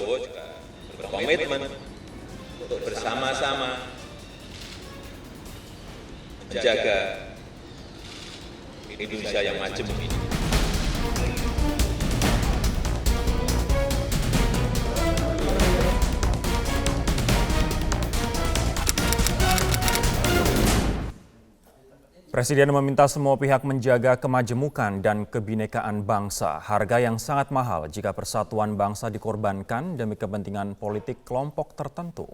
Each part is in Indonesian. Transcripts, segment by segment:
Prabowo juga berkomitmen untuk bersama-sama menjaga Indonesia yang majemuk ini. Presiden meminta semua pihak menjaga kemajemukan dan kebinekaan bangsa. Harga yang sangat mahal jika persatuan bangsa dikorbankan demi kepentingan politik kelompok tertentu.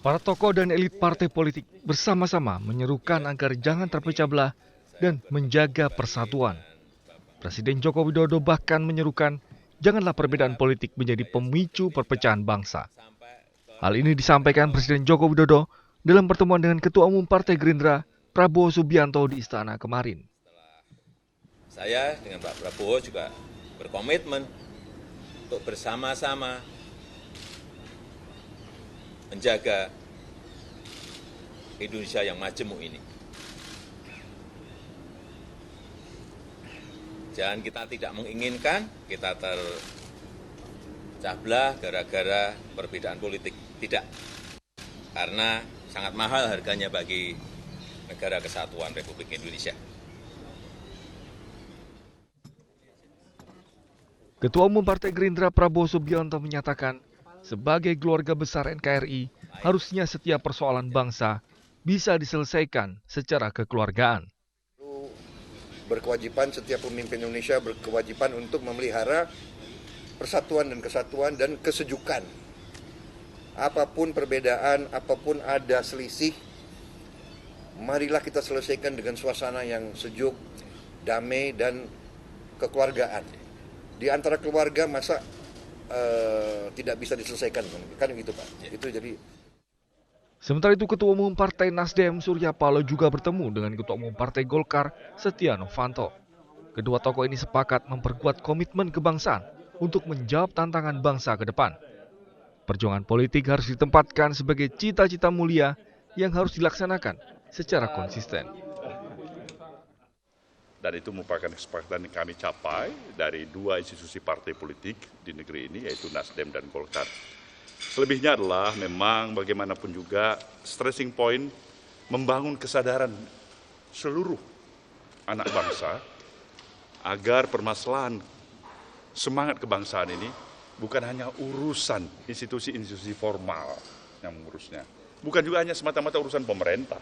Para tokoh dan elit partai politik bersama-sama menyerukan agar jangan terpecah belah dan menjaga persatuan. Presiden Joko Widodo bahkan menyerukan janganlah perbedaan politik menjadi pemicu perpecahan bangsa. Hal ini disampaikan Presiden Joko Widodo dalam pertemuan dengan Ketua Umum Partai Gerindra, Prabowo Subianto di Istana kemarin. Saya dengan Pak Prabowo juga berkomitmen untuk bersama-sama menjaga Indonesia yang majemuk ini. Jangan kita tidak menginginkan kita terpecah belah gara-gara perbedaan politik. Tidak. Karena sangat mahal harganya bagi negara kesatuan Republik Indonesia. Ketua Umum Partai Gerindra Prabowo Subianto menyatakan, sebagai keluarga besar NKRI, harusnya setiap persoalan bangsa bisa diselesaikan secara kekeluargaan. Berkewajiban setiap pemimpin Indonesia berkewajiban untuk memelihara persatuan dan kesatuan dan kesejukan. Apapun perbedaan, apapun ada selisih, marilah kita selesaikan dengan suasana yang sejuk, damai, dan kekeluargaan. Di antara keluarga masa tidak bisa diselesaikan, kan gitu Pak. Itu jadi. Sementara itu Ketua Umum Partai Nasdem Surya Paloh juga bertemu dengan Ketua Umum Partai Golkar Setia Novanto. Kedua tokoh ini sepakat memperkuat komitmen kebangsaan untuk menjawab tantangan bangsa ke depan. Perjuangan politik harus ditempatkan sebagai cita-cita mulia yang harus dilaksanakan secara konsisten. Dan itu merupakan kesepakatan yang kami capai dari dua institusi partai politik di negeri ini, yaitu Nasdem dan Golkar. Selebihnya adalah memang bagaimanapun juga stressing point membangun kesadaran seluruh anak bangsa agar permasalahan semangat kebangsaan ini bukan hanya urusan institusi-institusi formal yang mengurusnya. Bukan juga hanya semata-mata urusan pemerintah,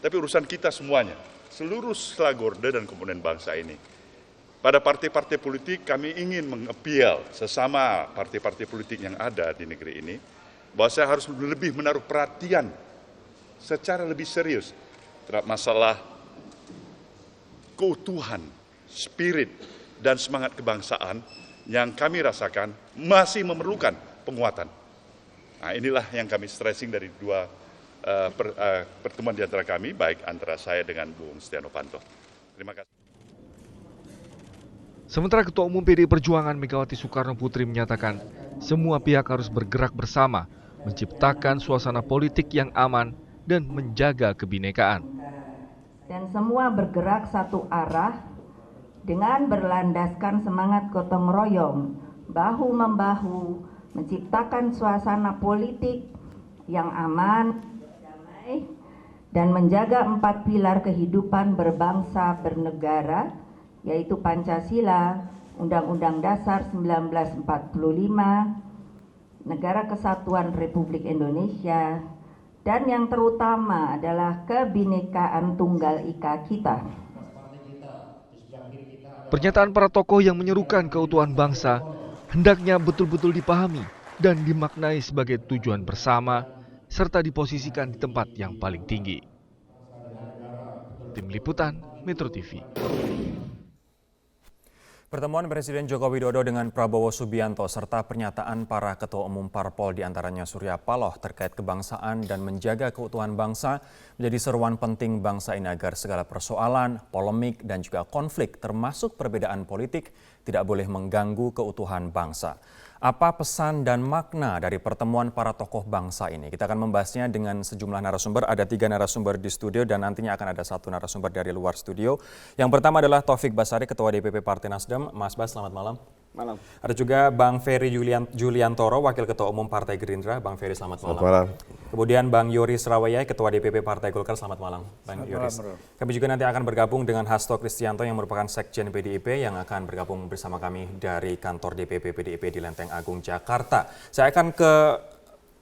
tapi urusan kita semuanya, seluruh slagorde dan komponen bangsa ini. Pada partai-partai politik kami ingin mengapial sesama partai-partai politik yang ada di negeri ini, bahwa saya harus lebih menaruh perhatian secara lebih serius terhadap masalah keutuhan, spirit, dan semangat kebangsaan yang kami rasakan masih memerlukan penguatan. Nah, inilah yang kami stressing dari dua pertemuan di antara kami, baik antara saya dengan Bung Setia Novanto. Terima kasih. Sementara Ketua Umum PDI Perjuangan Megawati Soekarno Putri menyatakan semua pihak harus bergerak bersama menciptakan suasana politik yang aman dan menjaga kebinekaan. Dan semua bergerak satu arah dengan berlandaskan semangat gotong royong, bahu-membahu, menciptakan suasana politik yang aman, damai, dan menjaga 4 pilar kehidupan berbangsa bernegara, yaitu Pancasila, Undang-Undang Dasar 1945, Negara Kesatuan Republik Indonesia, dan yang terutama adalah kebinekaan Tunggal Ika kita. Pernyataan para tokoh yang menyerukan keutuhan bangsa hendaknya betul-betul dipahami dan dimaknai sebagai tujuan bersama serta diposisikan di tempat yang paling tinggi. Tim Liputan Metro TV. Pertemuan Presiden Joko Widodo dengan Prabowo Subianto serta pernyataan para ketua umum parpol diantaranya Surya Paloh terkait kebangsaan dan menjaga keutuhan bangsa menjadi seruan penting bangsa ini agar segala persoalan, polemik dan juga konflik termasuk perbedaan politik tidak boleh mengganggu keutuhan bangsa. Apa pesan dan makna dari pertemuan para tokoh bangsa ini? Kita akan membahasnya dengan sejumlah narasumber. Ada 3 narasumber di studio dan nantinya akan ada 1 narasumber dari luar studio. Yang pertama adalah Taufik Basari, Ketua DPP Partai Nasdem. Mas Bas, selamat malam. Malam. Ada juga Bang Ferry Juliantoro, Wakil Ketua Umum Partai Gerindra. Bang Ferry, selamat malam. Selamat malam. Kemudian Bang Yoris Rawayai, Ketua DPP Partai Golkar. Selamat malam, Bang Yoris. Kami juga nanti akan bergabung dengan Hasto Kristianto yang merupakan Sekjen PDIP yang akan bergabung bersama kami dari kantor DPP PDIP di Lenteng Agung, Jakarta. Saya akan ke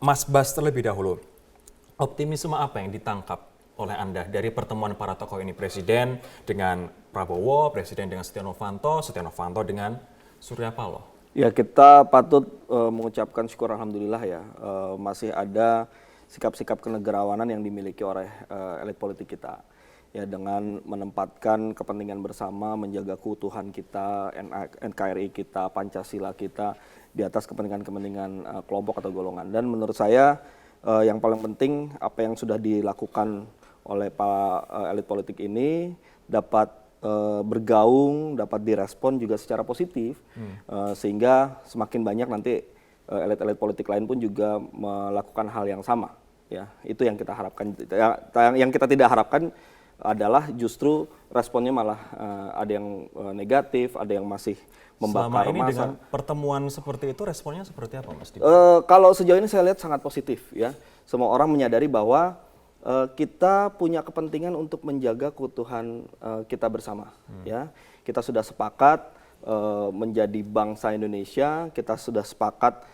Mas Bas terlebih dahulu. Optimisme apa yang ditangkap oleh Anda dari pertemuan para tokoh ini? Presiden dengan Prabowo, Presiden dengan Setia Novanto dengan Surya Paloh. Ya, kita patut mengucapkan syukur alhamdulillah ya, masih ada sikap-sikap kenegarawanan yang dimiliki oleh elit politik kita. Ya, dengan menempatkan kepentingan bersama, menjaga keutuhan kita, NKRI kita, Pancasila kita di atas kepentingan-kepentingan kelompok atau golongan. Dan menurut saya yang paling penting apa yang sudah dilakukan oleh para elit politik ini dapat bergaung, dapat direspon juga secara positif, sehingga semakin banyak nanti elit-elit politik lain pun juga melakukan hal yang sama. Ya, itu yang kita harapkan. Yang kita tidak harapkan adalah justru responnya malah ada yang negatif, ada yang masih membakar massa. Selama ini dengan pertemuan seperti itu responnya seperti apa, Mas? Kalau sejauh ini saya lihat sangat positif ya. Semua orang menyadari bahwa kita punya kepentingan untuk menjaga keutuhan kita bersama. Ya, kita sudah sepakat menjadi bangsa Indonesia, kita sudah sepakat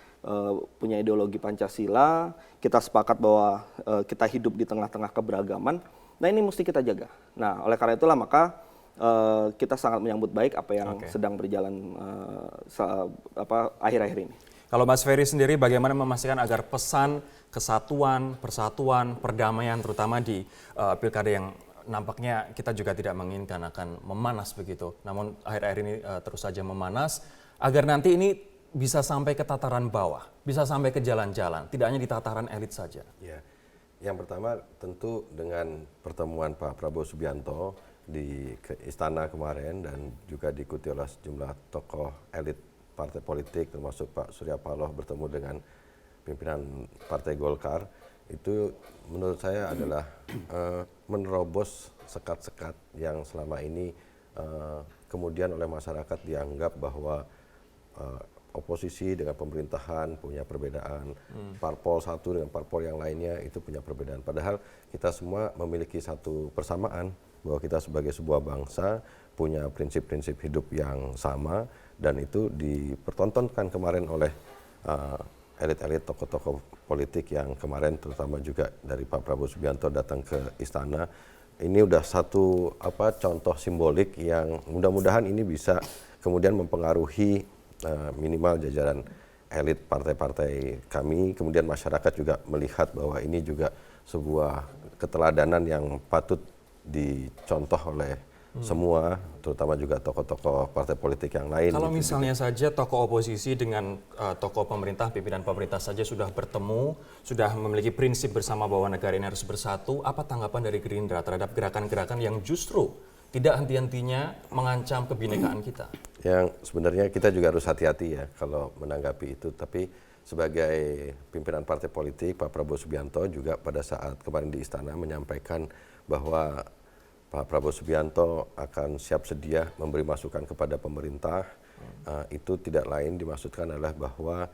punya ideologi Pancasila, kita sepakat bahwa kita hidup di tengah-tengah keberagaman. Nah, ini mesti kita jaga. Nah, oleh karena itulah maka kita sangat menyambut baik apa yang sedang berjalan akhir-akhir ini. Kalau Mas Ferry sendiri bagaimana memastikan agar pesan kesatuan, persatuan, perdamaian terutama di pilkada yang nampaknya kita juga tidak menginginkan akan memanas begitu. Namun akhir-akhir ini terus saja memanas agar nanti ini bisa sampai ke tataran bawah, bisa sampai ke jalan-jalan, tidak hanya di tataran elit saja. Ya, yang pertama tentu dengan pertemuan Pak Prabowo Subianto di Istana kemarin dan juga diikuti oleh sejumlah tokoh elit partai politik termasuk Pak Surya Paloh bertemu dengan pimpinan Partai Golkar, itu menurut saya adalah menerobos sekat-sekat yang selama ini kemudian oleh masyarakat dianggap bahwa oposisi dengan pemerintahan punya perbedaan, parpol satu dengan parpol yang lainnya itu punya perbedaan. Padahal kita semua memiliki satu persamaan bahwa kita sebagai sebuah bangsa punya prinsip-prinsip hidup yang sama dan itu dipertontonkan kemarin oleh elit-elit tokoh-tokoh politik yang kemarin terutama juga dari Pak Prabowo Subianto datang ke istana. Ini udah satu contoh simbolik yang mudah-mudahan ini bisa kemudian mempengaruhi minimal jajaran elit partai-partai kami, kemudian masyarakat juga melihat bahwa ini juga sebuah keteladanan yang patut dicontoh oleh semua, terutama juga tokoh-tokoh partai politik yang lain. Kalau misalnya saja tokoh oposisi dengan tokoh pemerintah, pimpinan pemerintah saja sudah bertemu, sudah memiliki prinsip bersama bahwa negara ini harus bersatu, apa tanggapan dari Gerindra terhadap gerakan-gerakan yang justru tidak henti-hentinya mengancam kebinekaan kita? Yang sebenarnya kita juga harus hati-hati ya kalau menanggapi itu, tapi sebagai pimpinan partai politik, Pak Prabowo Subianto juga pada saat kemarin di Istana menyampaikan bahwa Pak Prabowo Subianto akan siap sedia memberi masukan kepada pemerintah. Itu tidak lain dimaksudkan adalah bahwa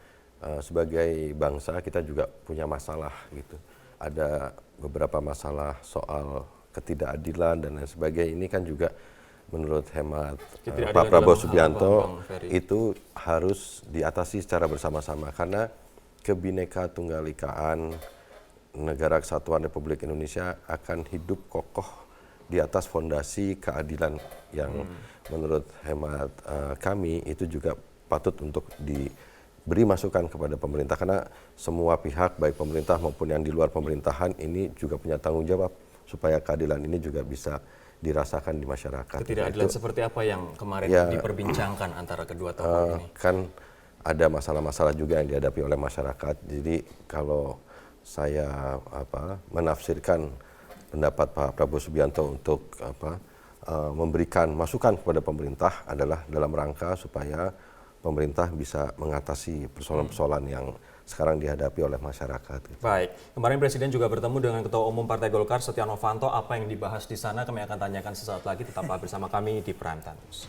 sebagai bangsa kita juga punya masalah gitu. Ada beberapa masalah soal ketidakadilan dan lain sebagainya. Ini kan juga menurut hemat Pak Prabowo Subianto itu harus diatasi secara bersama-sama karena Kebhinneka Tunggal Ikaan Negara Kesatuan Republik Indonesia akan hidup kokoh di atas fondasi keadilan yang menurut hemat kami itu juga patut untuk diberi masukan kepada pemerintah karena semua pihak baik pemerintah maupun yang di luar pemerintahan ini juga punya tanggung jawab supaya keadilan ini juga bisa dirasakan di masyarakat. Ketidakadilan seperti apa yang kemarin diperbincangkan antara kedua tokoh ini? Kan ada masalah-masalah juga yang dihadapi oleh masyarakat. Jadi kalau saya menafsirkan pendapat Pak Prabowo Subianto untuk memberikan masukan kepada pemerintah adalah dalam rangka supaya pemerintah bisa mengatasi persoalan-persoalan yang sekarang dihadapi oleh masyarakat. Gitu. Baik, kemarin Presiden juga bertemu dengan Ketua Umum Partai Golkar Setia Novanto. Apa yang dibahas di sana kami akan tanyakan sesaat lagi. Tetaplah bersama kami di Prime Time News.